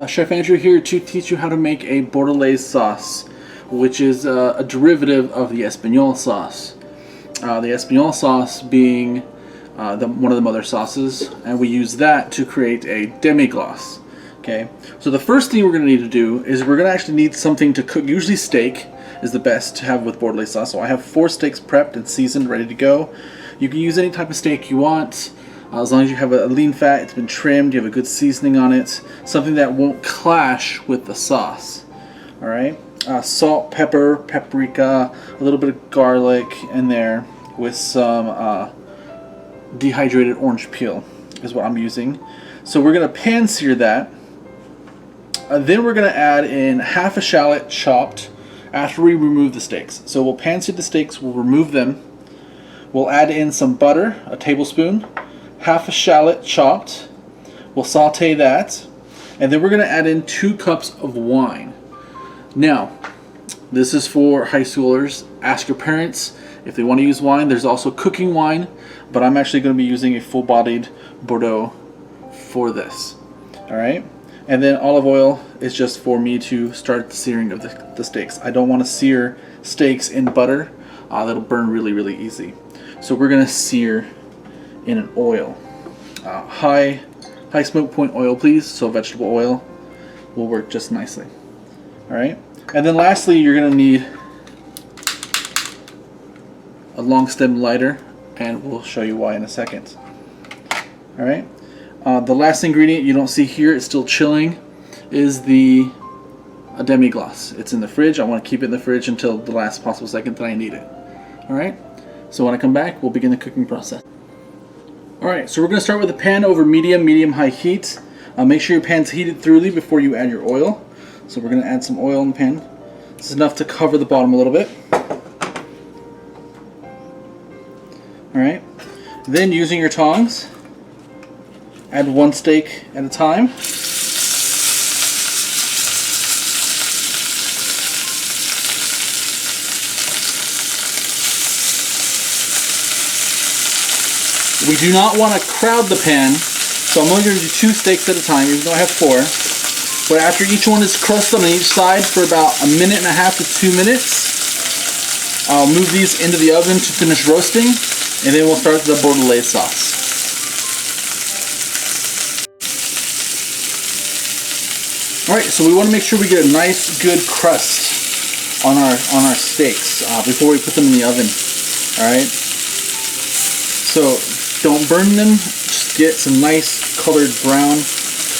Chef Andrew here to teach you how to make a Bordelaise sauce, which is a derivative of the Espagnole sauce. The Espagnole sauce being one of the mother sauces, and we use that to create a demi-glace. Okay, so the first thing we're going to need to do is we're going to actually need something to cook. Usually steak is the best to have with Bordelaise sauce. So I have 4 steaks prepped and seasoned, ready to go. You can use any type of steak you want. As long as you have a lean fat, it's been trimmed, you have a good seasoning on it, something that won't clash with the sauce. All right, salt, pepper, paprika, a little bit of garlic in there with some dehydrated orange peel is what I'm using. So we're gonna pan sear that. Then we're gonna add in half a shallot chopped after we remove the steaks. So we'll pan sear the steaks, we'll remove them. We'll add in some butter, a tablespoon, half a shallot chopped. We'll saute that, and then we're going to add in 2 cups of wine. Now, this is for high schoolers. Ask your parents if they want to use wine. There's also cooking wine, but I'm actually going to be using a full-bodied Bordeaux for this. All right, and then olive oil is just for me to start the searing of the steaks. I don't want to sear steaks in butter. That'll burn really, really easy. So we're going to sear in an oil. High smoke point oil, please, so vegetable oil will work just nicely. Alright, and then lastly you're going to need a long stem lighter, and we'll show you why in a second. Alright, the last ingredient you don't see here, it's still chilling, is the demi-glace. It's in the fridge. I want to keep it in the fridge until the last possible second that I need it. Alright, so when I come back we'll begin the cooking process. Alright, so we're going to start with a pan over medium-high heat. Make sure your pan's heated thoroughly before you add your oil. So we're going to add some oil in the pan. This is enough to cover the bottom a little bit. Alright, then using your tongs, add 1 steak at a time. We do not want to crowd the pan, so I'm only going to do 2 steaks at a time, even though I have 4. But after each one is crusted on each side for about 1.5 to 2 minutes, I'll move these into the oven to finish roasting, and then we'll start the Bordelaise sauce. Alright, so we want to make sure we get a nice, good crust on our steaks before we put them in the oven. Alright, so don't burn them, just get some nice colored brown to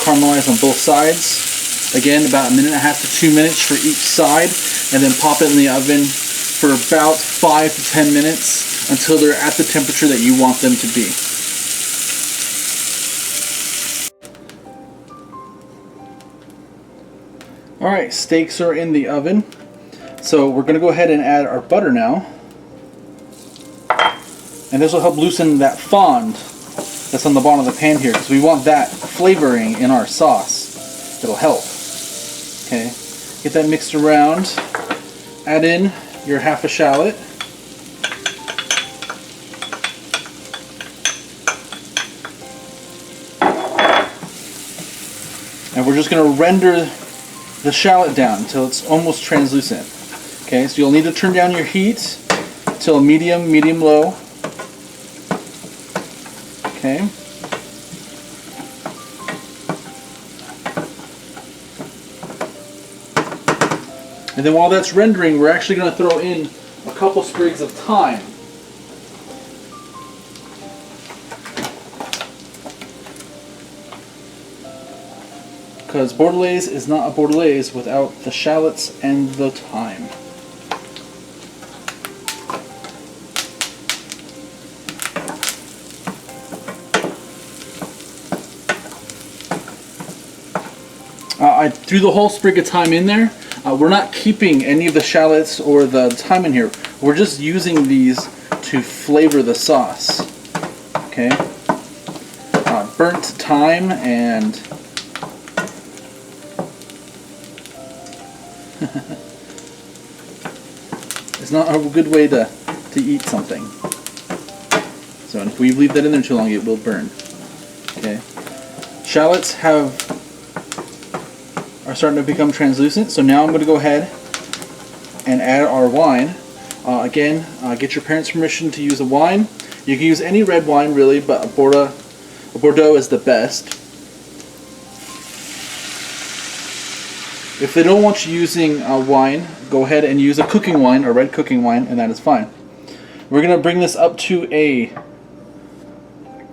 caramelize on both sides. Again, about 1.5 to 2 minutes for each side, and then pop it in the oven for about 5 to 10 minutes until they're at the temperature that you want them to be. Alright, steaks are in the oven, so we're going to go ahead and add our butter now. And this will help loosen that fond that's on the bottom of the pan here, because we want that flavoring in our sauce. It'll help. Okay, get that mixed around. Add in your half a shallot. And we're just going to render the shallot down until it's almost translucent. Okay, so you'll need to turn down your heat till medium-low. Okay. And then while that's rendering, we're actually going to throw in a couple sprigs of thyme. Because Bordelaise is not a Bordelaise without the shallots and the thyme. I threw the whole sprig of thyme in there. We're not keeping any of the shallots or the thyme in here. We're just using these to flavor the sauce. Okay. Burnt thyme and it's not a good way to eat something. So if we leave that in there too long, it will burn. Okay. Shallots have are starting to become translucent. So now I'm going to go ahead and add our wine. Again, get your parents' permission to use a wine. You can use any red wine really, but a Bordeaux is the best. If they don't want you using wine, go ahead and use a cooking wine, a red cooking wine, and that is fine. We're going to bring this up to a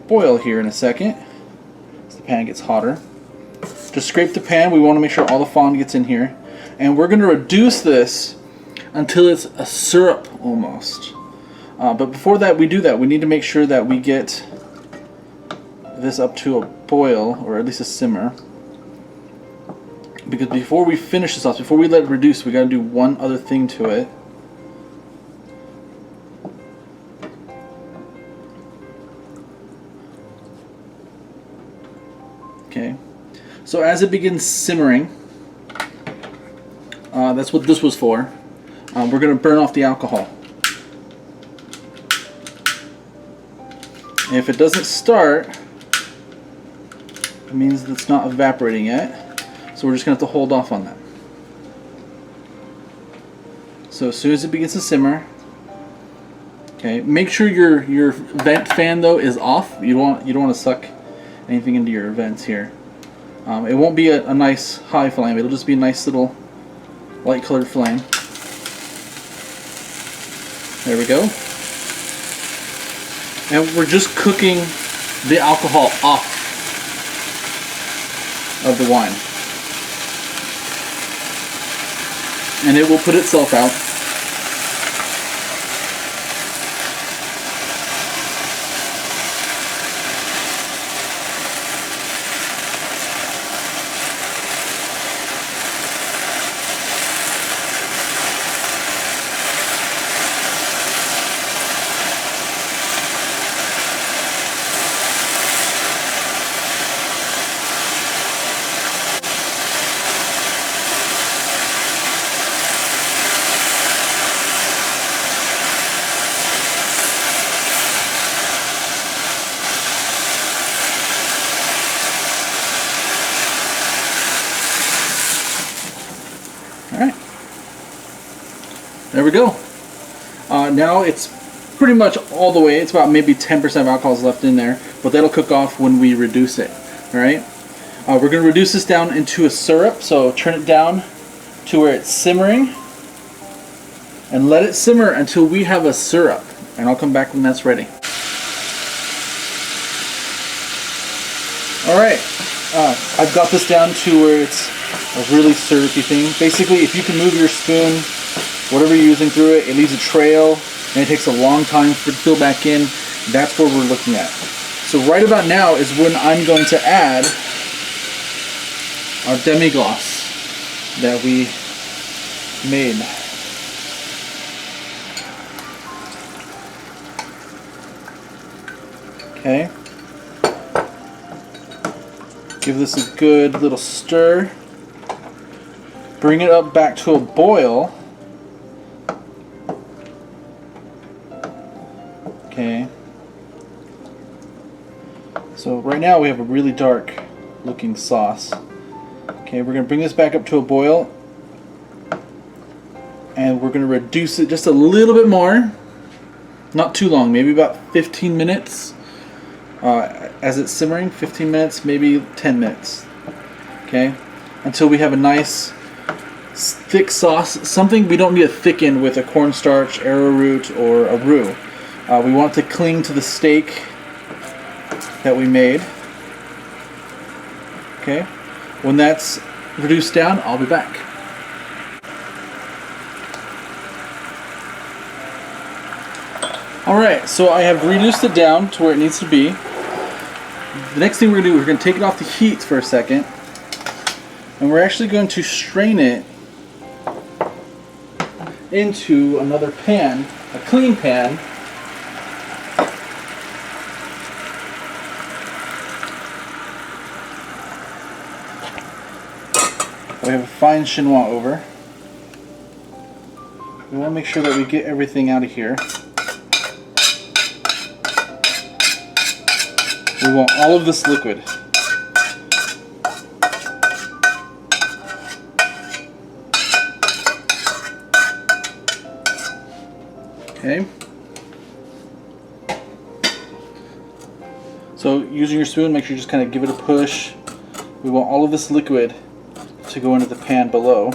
boil here in a second as the pan gets hotter. Just scrape the pan. We want to make sure all the fond gets in here. And we're going to reduce this until it's a syrup almost. But before that, we need to make sure that we get this up to a boil, or at least a simmer. Because before we finish the sauce, before we let it reduce, we got to do one other thing to it. Okay, so as it begins simmering, that's what this was for. We're going to burn off the alcohol. And if it doesn't start, it means it's not evaporating yet. So we're just going to have to hold off on that. So as soon as it begins to simmer, okay, make sure your vent fan though is off. You don't want to suck anything into your vents here. It won't be a nice high flame. It'll just be a nice little light colored flame. There we go. And we're just cooking the alcohol off of the wine. And it will put itself out. Alright, there we go. Now it's pretty much all the way. It's about maybe 10% of alcohol is left in there, but that'll cook off when we reduce it. Alright, we're going to reduce this down into a syrup, so turn it down to where it's simmering and let it simmer until we have a syrup, and I'll come back when that's ready. Alright, I've got this down to where it's a really syrupy thing. Basically, if you can move your spoon, whatever you're using through it, it leaves a trail and it takes a long time for it to fill back in. That's what we're looking at. So right about now is when I'm going to add our demi-glace that we made. Okay. Give this a good little stir. Bring it up back to a boil. Okay. So right now we have a really dark looking sauce. Okay, we're going to bring this back up to a boil. And we're going to reduce it just a little bit more. Not too long, maybe about 15 minutes. As it's simmering, 15 minutes, maybe 10 minutes. Okay, until we have a nice thick sauce, something we don't need to thicken with a cornstarch, arrowroot, or a roux. We want it to cling to the steak that we made. Okay, when that's reduced down, I'll be back. Alright, so I have reduced it down to where it needs to be. The next thing we're going to do, we're going to take it off the heat for a second, and we're actually going to strain it into another pan, a clean pan. We have a fine chinois over. We want to make sure that we get everything out of here. We want all of this liquid. Okay. So using your spoon, make sure you just kind of give it a push. We want all of this liquid to go into the pan below.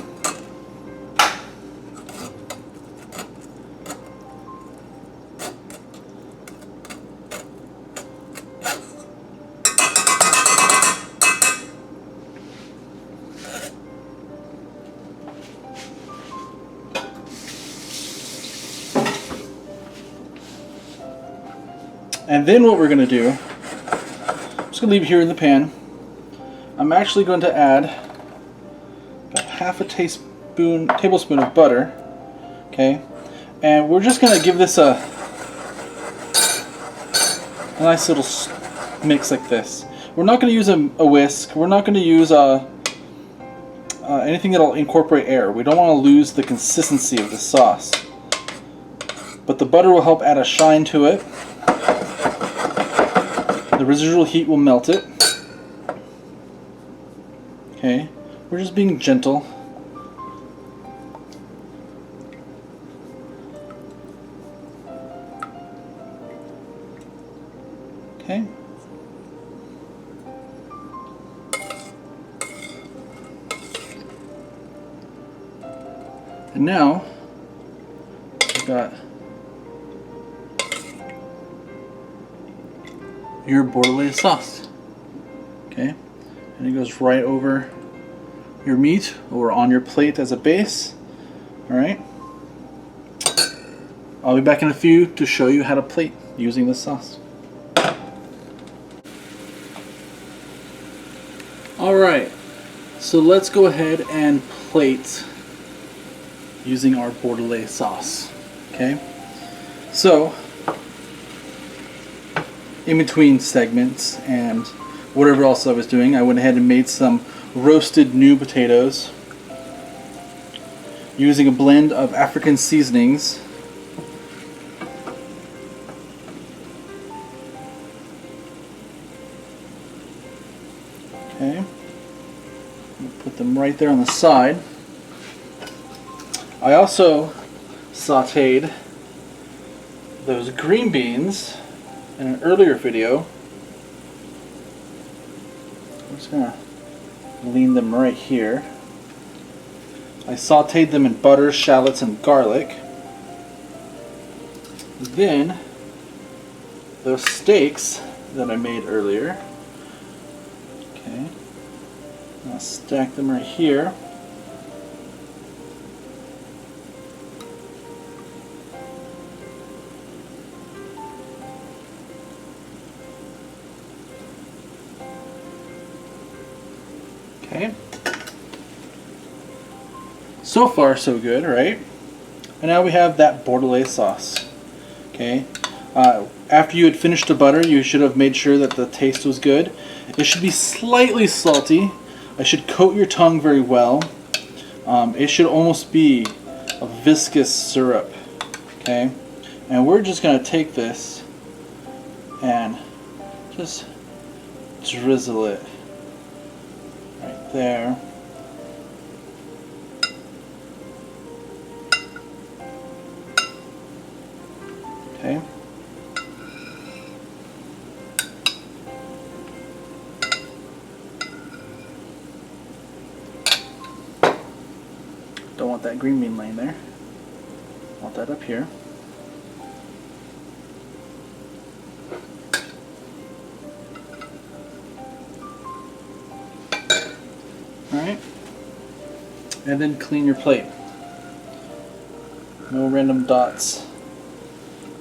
And then what we're going to do, I'm just going to leave it here in the pan. I'm actually going to add about half a tablespoon of butter. Okay, and we're just going to give this a nice little mix like this. We're not going to use a whisk. We're not going to use anything that'll incorporate air. We don't want to lose the consistency of the sauce. But the butter will help add a shine to it. The residual heat will melt it. Okay, we're just being gentle. Okay. And now we've got your Bordelaise sauce. Okay, and it goes right over your meat or on your plate as a base. All right. I'll be back in a few to show you how to plate using this sauce. All right, so let's go ahead and plate using our Bordelaise sauce. Okay, so in between segments and whatever else I was doing, I went ahead and made some roasted new potatoes using a blend of African seasonings. Okay, put them right there on the side. I also sauteed those green beans in an earlier video. I'm just gonna lean them right here. I sauteed them in butter, shallots, and garlic. Then those steaks that I made earlier. Okay, I'll stack them right here. Okay. So far, so good, right? And now we have that Bordelaise sauce. Okay. After you had finished the butter, you should have made sure that the taste was good. It should be slightly salty. I should coat your tongue very well. It should almost be a viscous syrup. Okay. And we're just going to take this and just drizzle it right there. Okay. Don't want that green bean laying there. Want that up here. Alright. And then clean your plate. No random dots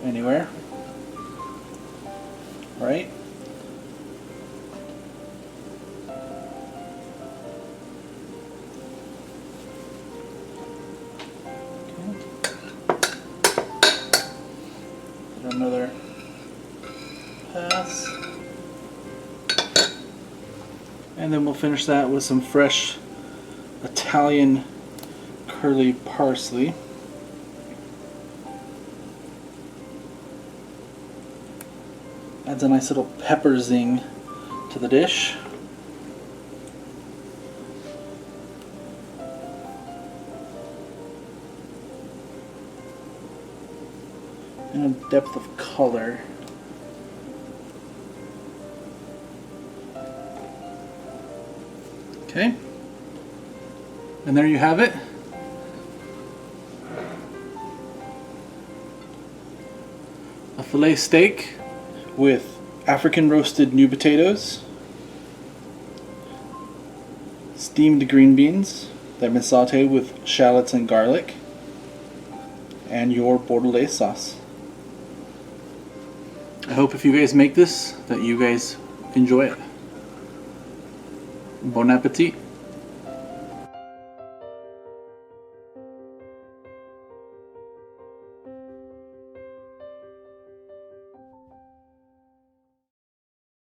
anywhere. Alright. Another pass, and then we'll finish that with some fresh Italian curly parsley. Adds a nice little pepper zing to the dish. and a depth of color. Okay, and there you have it. A filet steak with African roasted new potatoes, steamed green beans that have been sauteed with shallots and garlic, and your Bordelaise sauce. I hope if you guys make this that you guys enjoy it. Bon appetit.